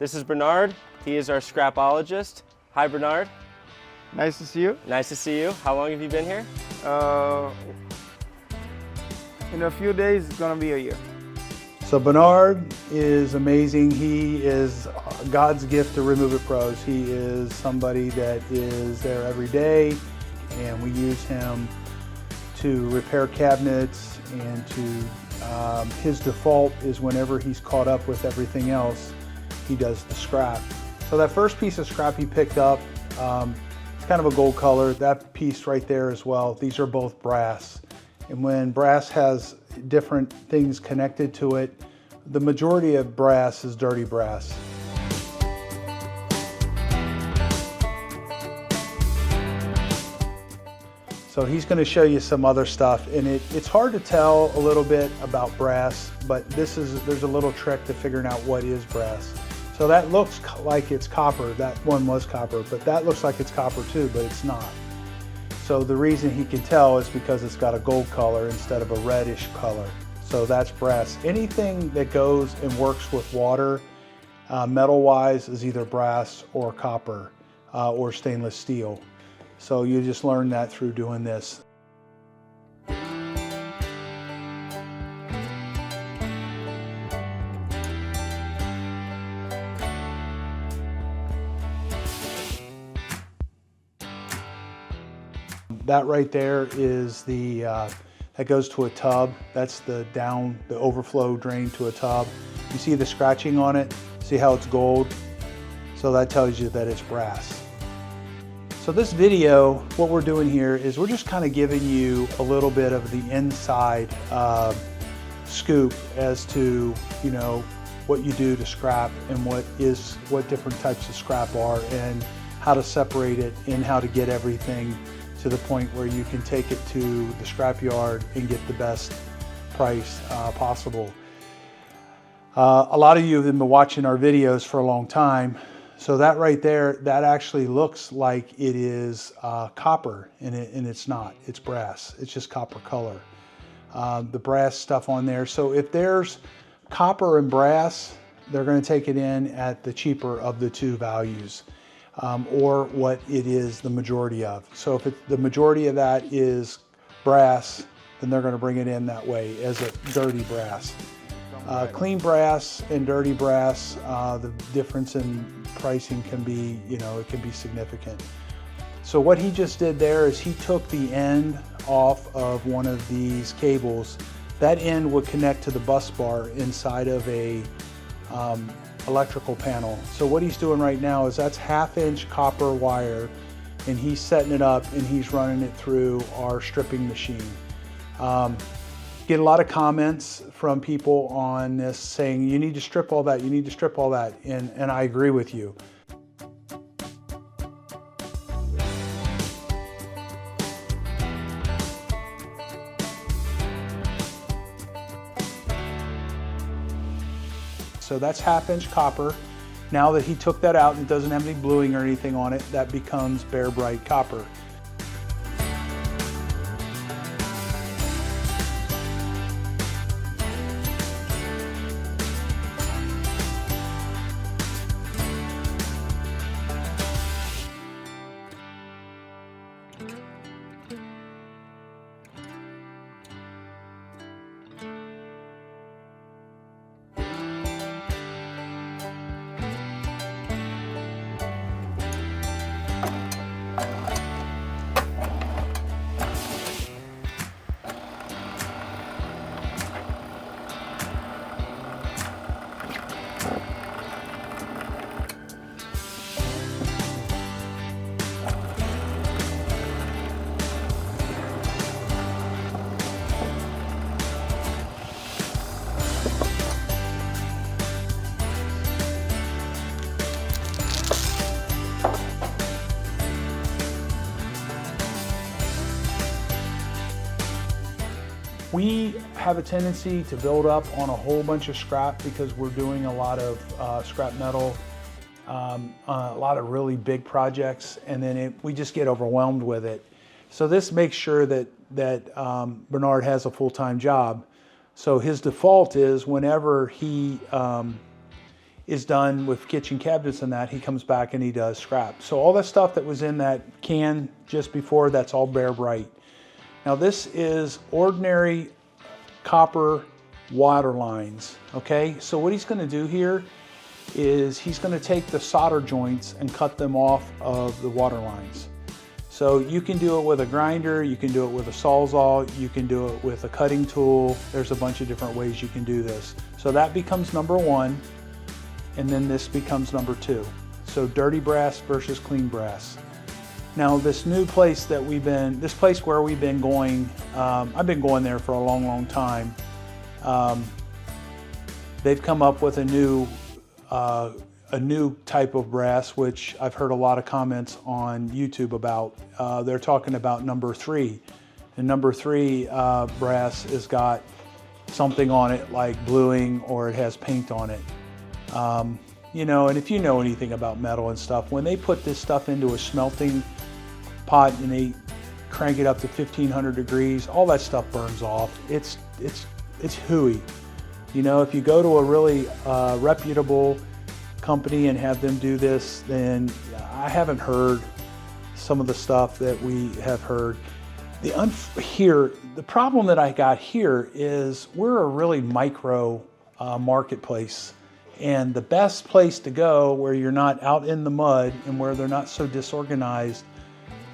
This is Bernard. He is our scrapologist. Hi, Bernard. Nice to see you. Nice to see you. How long have you been here? In a few days, it's gonna be a year. So Bernard is amazing. He is God's gift to Remove It Pros. He is somebody that is there every day, and we use him to repair cabinets and to, his default is whenever he's caught up with everything else, he does the scrap. So that first piece of scrap he picked up, it's kind of a gold color. That piece right there as well, these are both brass. And when brass has different things connected to it, the majority of brass is dirty brass. So he's going to show you some other stuff, and it's hard to tell a little bit about brass, but there's a little trick to figuring out what is brass. So that looks like it's copper. That one was copper, but that looks like it's copper too, but it's not. So the reason he can tell is because it's got a gold color instead of a reddish color. So that's brass. Anything that goes and works with water, metal-wise, is either brass or copper or stainless steel. So you just learn that through doing this. That right there is the, that goes to a tub. That's the overflow drain to a tub. You see the scratching on it? See how it's gold? So that tells you that it's brass. So this video, what we're doing here is we're just kind of giving you a little bit of the inside scoop as to, you know, what you do to scrap and what different types of scrap are and how to separate it and how to get everything to the point where you can take it to the scrap yard and get the best price possible. A lot of you have been watching our videos for a long time. So that right there, that actually looks like it is copper, and it's not. It's brass. It's just copper color. The brass stuff on there. So if there's copper and brass, they're going to take it in at the cheaper of the two values. Or what it is the majority of. So if the majority of that is brass, then they're going to bring it in that way as a dirty brass. Clean brass and dirty brass, the difference in pricing can be, you know, it can be significant. So what he just did there is he took the end off of one of these cables. That end would connect to the bus bar inside of a electrical panel. So what he's doing right now is that's 1/2-inch copper wire, and he's setting it up and he's running it through our stripping machine. Get a lot of comments from people on this saying, you need to strip all that, you need to strip all that, and I agree with you. So that's 1/2-inch copper. Now that he took that out and doesn't have any bluing or anything on it, that becomes bare bright copper. We have a tendency to build up on a whole bunch of scrap because we're doing a lot of scrap metal, a lot of really big projects, and then we just get overwhelmed with it. So this makes sure that Bernard has a full-time job. So his default is whenever he is done with kitchen cabinets and that, he comes back and he does scrap. So all the stuff that was in that can just before, that's all bare bright. Now this is ordinary copper water lines, okay? So what he's gonna do here is he's gonna take the solder joints and cut them off of the water lines. So you can do it with a grinder, you can do it with a Sawzall, you can do it with a cutting tool. There's a bunch of different ways you can do this. So that becomes number one, and then this becomes number two. So dirty brass versus clean brass. Now this new place that this place where we've been going, I've been going there for a long, long time. They've come up with a new type of brass, which I've heard a lot of comments on YouTube about. They're talking about number 3. And number 3 brass has got something on it like bluing, or it has paint on it. You know, and if you know anything about metal and stuff, when they put this stuff into a smelting pot and they crank it up to 1500 degrees, all that stuff burns off. It's hooey. You know, if you go to a really reputable company and have them do this, then I haven't heard some of the stuff that we have heard. The problem that I got here is we're a really micro marketplace, and the best place to go where you're not out in the mud and where they're not so disorganized,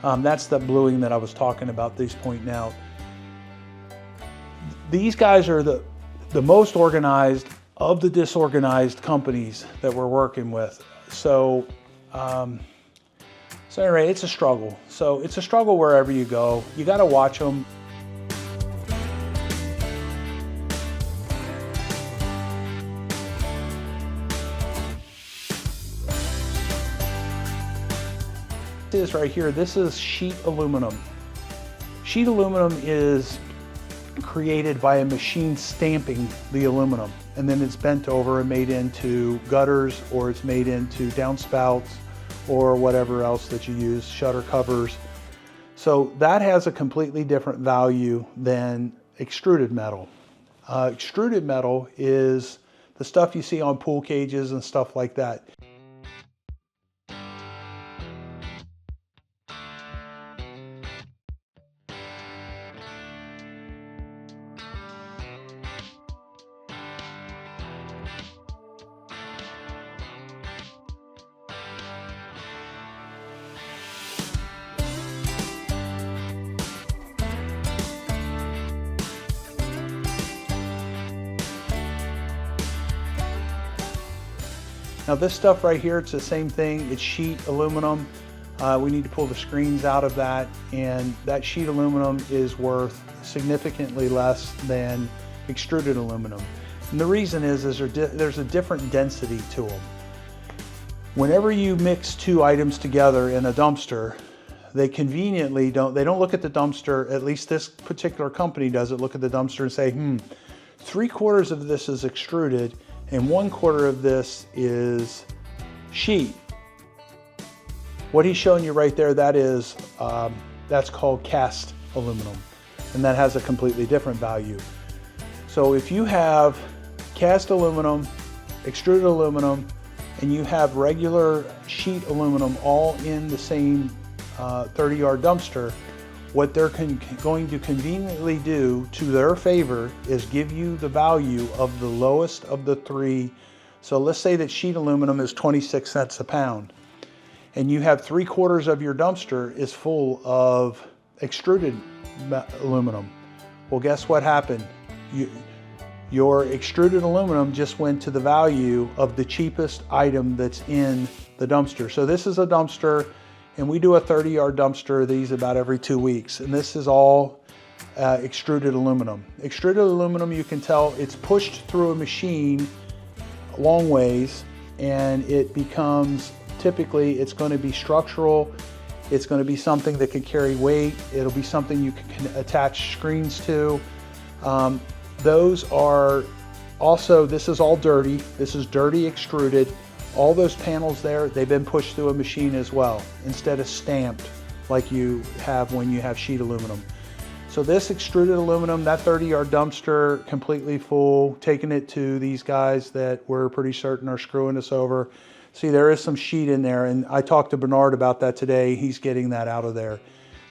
that's the bluing that I was talking about, these pointing out. These guys are the most organized of the disorganized companies that we're working with. So anyway, it's a struggle. So it's a struggle wherever you go. You got to watch them. This right here, this is sheet aluminum. Sheet aluminum is created by a machine stamping the aluminum, and then it's bent over and made into gutters, or it's made into downspouts, or whatever else that you use, shutter covers. So that has a completely different value than extruded metal. Extruded metal is the stuff you see on pool cages and stuff like that. Now this stuff right here, it's the same thing. It's sheet aluminum. We need to pull the screens out of that, and that sheet aluminum is worth significantly less than extruded aluminum. And the reason is there's a different density to them. Whenever you mix two items together in a dumpster, they conveniently don't look at the dumpster, at least this particular company doesn't look at the dumpster and say, 3/4 of this is extruded and 1/4 of this is sheet. What he's showing you right there, that's called cast aluminum, and that has a completely different value. So if you have cast aluminum, extruded aluminum, and you have regular sheet aluminum all in the same 30-yard dumpster, what they're going to conveniently do to their favor is give you the value of the lowest of the three. So let's say that sheet aluminum is 26 cents a pound, and you have 3/4 of your dumpster is full of extruded aluminum. Well, guess what happened? Your extruded aluminum just went to the value of the cheapest item that's in the dumpster. So this is a dumpster, and we do a 30-yard dumpster, these about every 2 weeks. And this is all extruded aluminum. Extruded aluminum, you can tell it's pushed through a machine a long ways, and it becomes, typically it's going to be structural. It's going to be something that can carry weight. It'll be something you can attach screens to. Those are also, this is all dirty. This is dirty extruded. All those panels there, they've been pushed through a machine as well, instead of stamped like you have when you have sheet aluminum. So this extruded aluminum, that 30-yard dumpster, completely full, taking it to these guys that we're pretty certain are screwing us over. See, there is some sheet in there, and I talked to Bernard about that today. He's getting that out of there.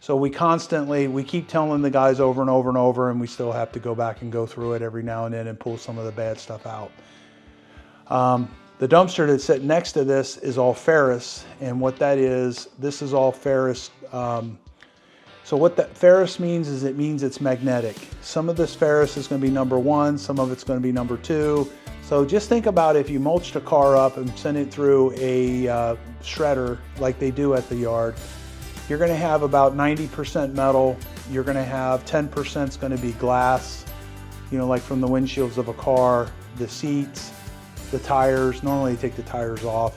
So we keep telling the guys over and over and over, and we still have to go back and go through it every now and then and pull some of the bad stuff out. The dumpster that's sitting next to this is all ferrous, and what that is, this is all ferrous. So what that ferrous means is it means it's magnetic. Some of this ferrous is going to be number 1, some of it's going to be number 2. So just think about if you mulched a car up and sent it through a shredder like they do at the yard, you're going to have about 90% metal. You're going to have 10% is going to be glass, you know, like from the windshields of a car, the seats, the tires. Normally you take the tires off,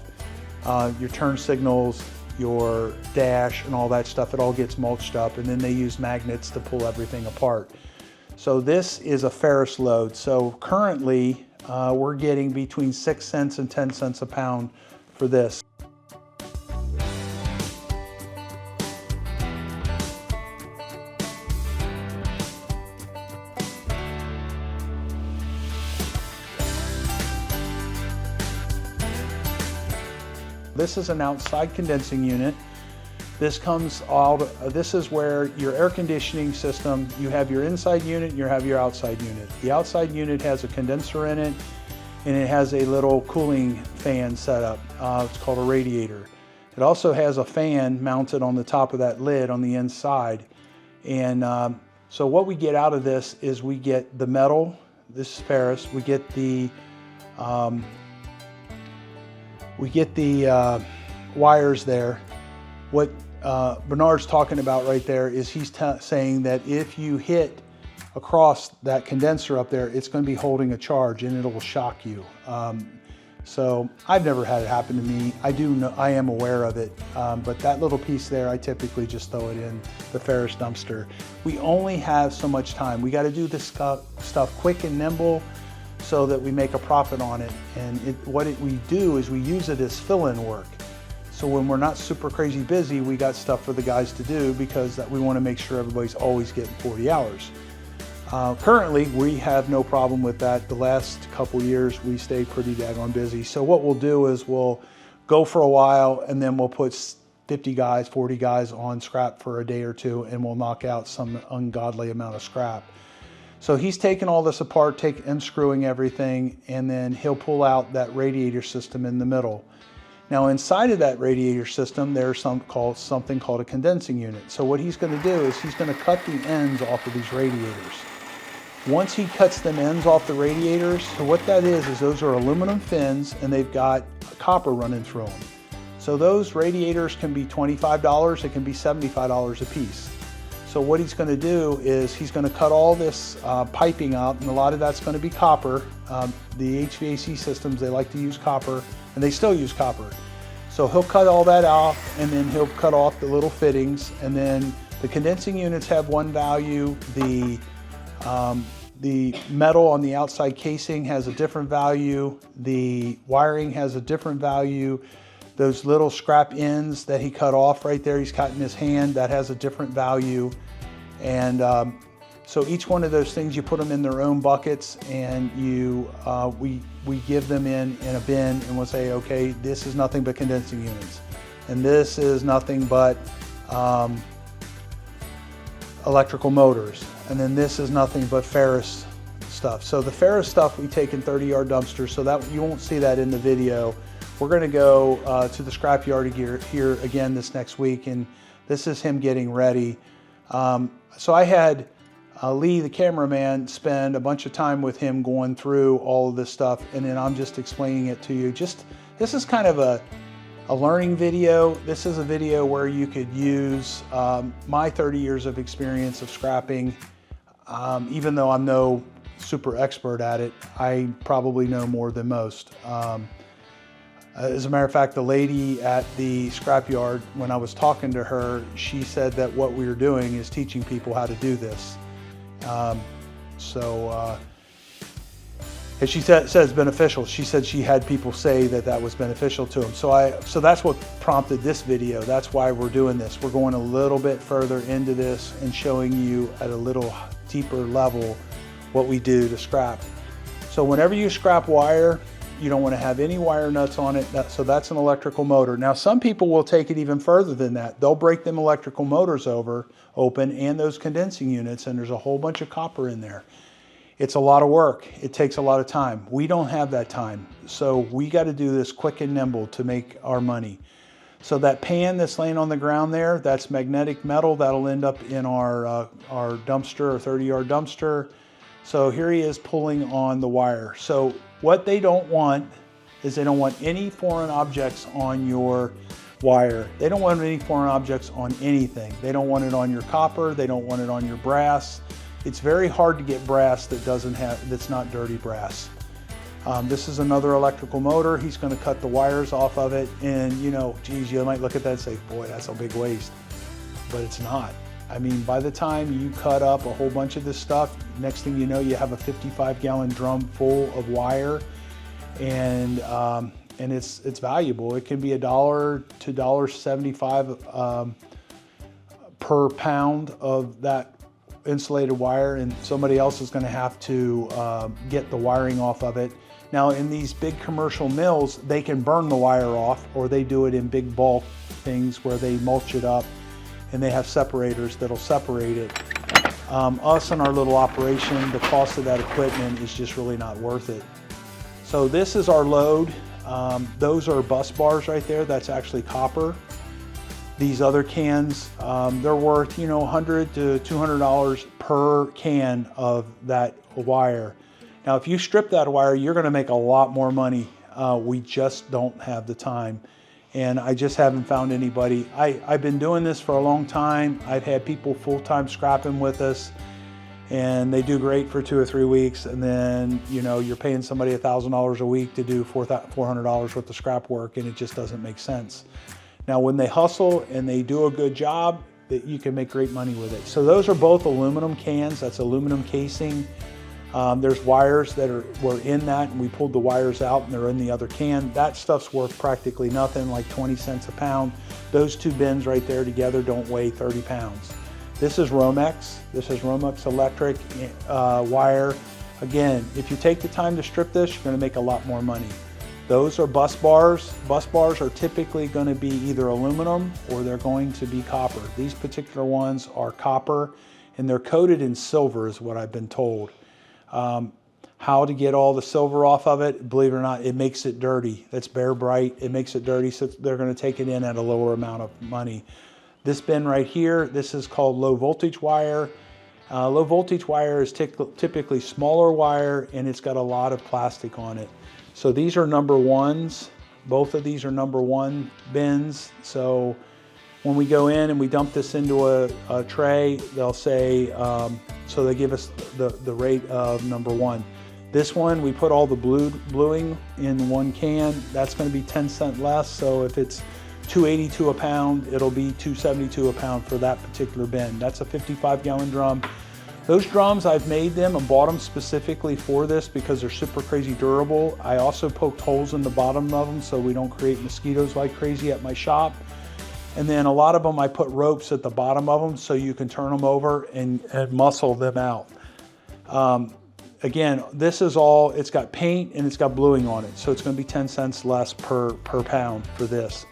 your turn signals, your dash and all that stuff. It all gets mulched up, and then they use magnets to pull everything apart. So this is a ferrous load. So currently we're getting between 6 cents and 10 cents a pound for this. This is an outside condensing unit. This comes out, this is where your air conditioning system, you have your inside unit, you have your outside unit. The outside unit has a condenser in it, and it has a little cooling fan set up. It's called a radiator. It also has a fan mounted on the top of that lid on the inside. And so what we get out of this is we get the metal, this is ferrous, we get the wires there. What Bernard's talking about right there is he's saying that if you hit across that condenser up there, it's going to be holding a charge and it will shock you. So I've never had it happen to me. I am aware of it, but that little piece there, I typically just throw it in the ferrous dumpster. We only have so much time. We got to do this stuff quick and nimble, so that we make a profit on it. And we do is we use it as fill-in work. So when we're not super crazy busy, we got stuff for the guys to do, because we want to make sure everybody's always getting 40 hours. Currently, we have no problem with that. The last couple years, we stayed pretty daggone busy. So what we'll do is we'll go for a while, and then we'll put 50 guys, 40 guys on scrap for a day or two, and we'll knock out some ungodly amount of scrap. So he's taking all this apart, unscrewing everything, and then he'll pull out that radiator system in the middle. Now inside of that radiator system, there's something called a condensing unit. So what he's going to do is he's going to cut the ends off of these radiators. Once he cuts them ends off the radiators, so what that is those are aluminum fins, and they've got copper running through them. So those radiators can be $25, it can be $75 a piece. So what he's going to do is he's going to cut all this piping out, and a lot of that's going to be copper. The HVAC systems, they like to use copper, and they still use copper. So he'll cut all that off, and then he'll cut off the little fittings, and then the condensing units have one value. The metal on the outside casing has a different value. The wiring has a different value. Those little scrap ends that he cut off right there, he's cut in his hand, that has a different value. And so each one of those things, you put them in their own buckets, and we give them in a bin, and we'll say, okay, this is nothing but condensing units, and this is nothing but electrical motors, and then this is nothing but ferrous stuff. So the ferrous stuff we take in 30-yard dumpsters, so that you won't see that in the video. We're going to go to the scrapyard here again this next week, and this is him getting ready. So I had Lee, the cameraman, spend a bunch of time with him going through all of this stuff, and then I'm just explaining it to you. This is kind of a learning video. This is a video where you could use my 30 years of experience of scrapping. Even though I'm no super expert at it, I probably know more than most. As a matter of fact, the lady at the scrapyard, when I was talking to her, she said that what we were doing is teaching people how to do this. And she says beneficial. She said she had people say that that was beneficial to them. So that's what prompted this video. That's why we're doing this. We're going a little bit further into this and showing you at a little deeper level what we do to scrap. So whenever you scrap wire, you don't want to have any wire nuts on it. So that's an electrical motor. Now some people will take it even further than that. They'll break them electrical motors open and those condensing units, and there's a whole bunch of copper in there. It's a lot of work. It takes a lot of time. We don't have that time. So we got to do this quick and nimble to make our money. So that pan that's laying on the ground there, that's magnetic metal. That'll end up in our dumpster, our 30-yard dumpster. So here he is pulling on the wire. So what they don't want is they don't want any foreign objects on your wire. They don't want any foreign objects on anything. They don't want it on your copper. They don't want it on your brass. It's very hard to get brass that's not dirty brass. This is another electrical motor. He's going to cut the wires off of it, and you know, geez, you might look at that and say, boy, that's a big waste, but it's not. I mean, by the time you cut up a whole bunch of this stuff, next thing you know, you have a 55-gallon drum full of wire, and it's valuable. It can be $1 to $1.75 per pound of that insulated wire, and somebody else is going to have to get the wiring off of it. Now in these big commercial mills, they can burn the wire off, or they do it in big bulk things where they mulch it up and they have separators that'll separate it. Us in our little operation, the cost of that equipment is just really not worth it. So this is our load. Those are bus bars right there. That's actually copper. These other cans, they're worth, you know, $100 to $200 per can of that wire. Now, if you strip that wire, you're going to make a lot more money. We just don't have the time, and I just haven't found anybody. I've been doing this for a long time. I've had people full-time scrapping with us, and they do great for 2 or 3 weeks, and then, you know, you're paying somebody $1,000 a week to do $400 worth of scrap work, and it just doesn't make sense. Now, when they hustle and they do a good job, that you can make great money with it. So those are both aluminum cans. That's aluminum casing. There's wires that were in that, and we pulled the wires out, and they're in the other can. That stuff's worth practically nothing, like 20 cents a pound. Those two bins right there together don't weigh 30 pounds. This is Romex. This is Romex electric wire. Again, if you take the time to strip this, you're going to make a lot more money. Those are bus bars. Bus bars are typically going to be either aluminum or they're going to be copper. These particular ones are copper, and they're coated in silver is what I've been told. How to get all the silver off of it, believe it or not, it makes it dirty. That's Bear Bright. It makes it dirty, so they're going to take it in at a lower amount of money. This bin right here, this is called low voltage wire. Low voltage wire is typically smaller wire, and it's got a lot of plastic on it. So these are number ones. Both of these are number one bins. So when we go in and we dump this into a tray, they'll say, so they give us the rate of number one. This one, we put all the bluing in one can. That's going to be 10 cents less. So if it's $2.82 a pound, it'll be $2.72 a pound for that particular bin. That's a 55-gallon drum. Those drums, I've made them and bought them specifically for this because they're super crazy durable. I also poked holes in the bottom of them so we don't create mosquitoes like crazy at my shop. And then a lot of them, I put ropes at the bottom of them so you can turn them over and muscle them out. Again, this is all, it's got paint and it's got bluing on it. So it's going to be 10 cents less per pound for this.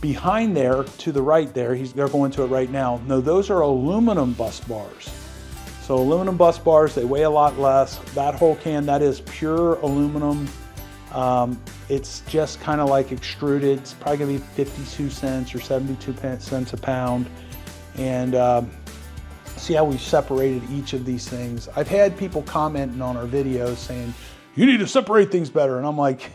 Behind there, to the right there, they're going to it right now. No, those are aluminum bus bars. So aluminum bus bars, they weigh a lot less. That whole can, that is pure aluminum. It's just kind of like extruded. It's probably gonna be 52 cents or 72 cents a pound. And see how we've separated each of these things. I've had people commenting on our videos saying, you need to separate things better. And I'm like,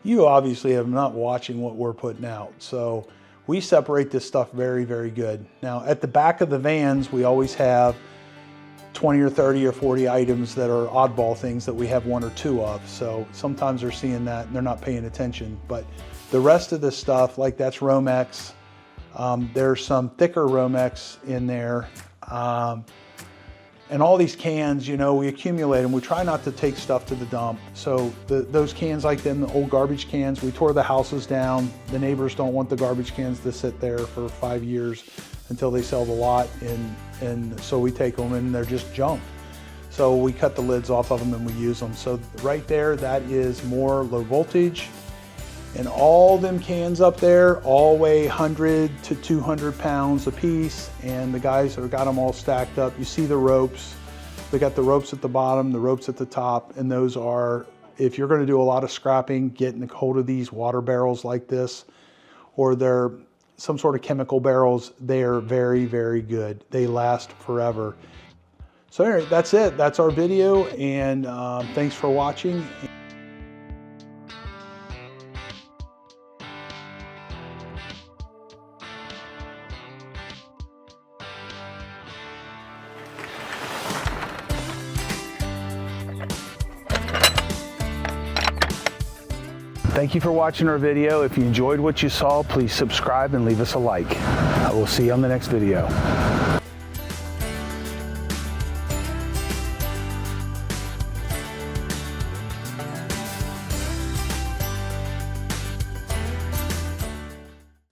you obviously have not watching what we're putting out. So we separate this stuff very, very good. Now at the back of the vans, we always have 20 or 30 or 40 items that are oddball things that we have 1 or 2 of. So sometimes they're seeing that and they're not paying attention. But the rest of this stuff, like that's Romex. There's some thicker Romex in there. And all these cans, you know, we accumulate them. We try not to take stuff to the dump. So those cans like them, the old garbage cans, we tore the houses down. The neighbors don't want the garbage cans to sit there for 5 years until they sell the lot. And so we take them and they're just junk. So we cut the lids off of them and we use them. So right there, that is more low voltage. And all them cans up there all weigh 100 to 200 pounds a piece, and the guys have got them all stacked up. You see the ropes. They got the ropes at the bottom, the ropes at the top, and those are, if you're going to do a lot of scrapping, getting a hold of these water barrels like this, or they're some sort of chemical barrels, they are very, very good. They last forever. So anyway, that's it. That's our video, and thanks for watching. Thank you for watching our video. If you enjoyed what you saw, please subscribe and leave us a like. I will see you on the next video.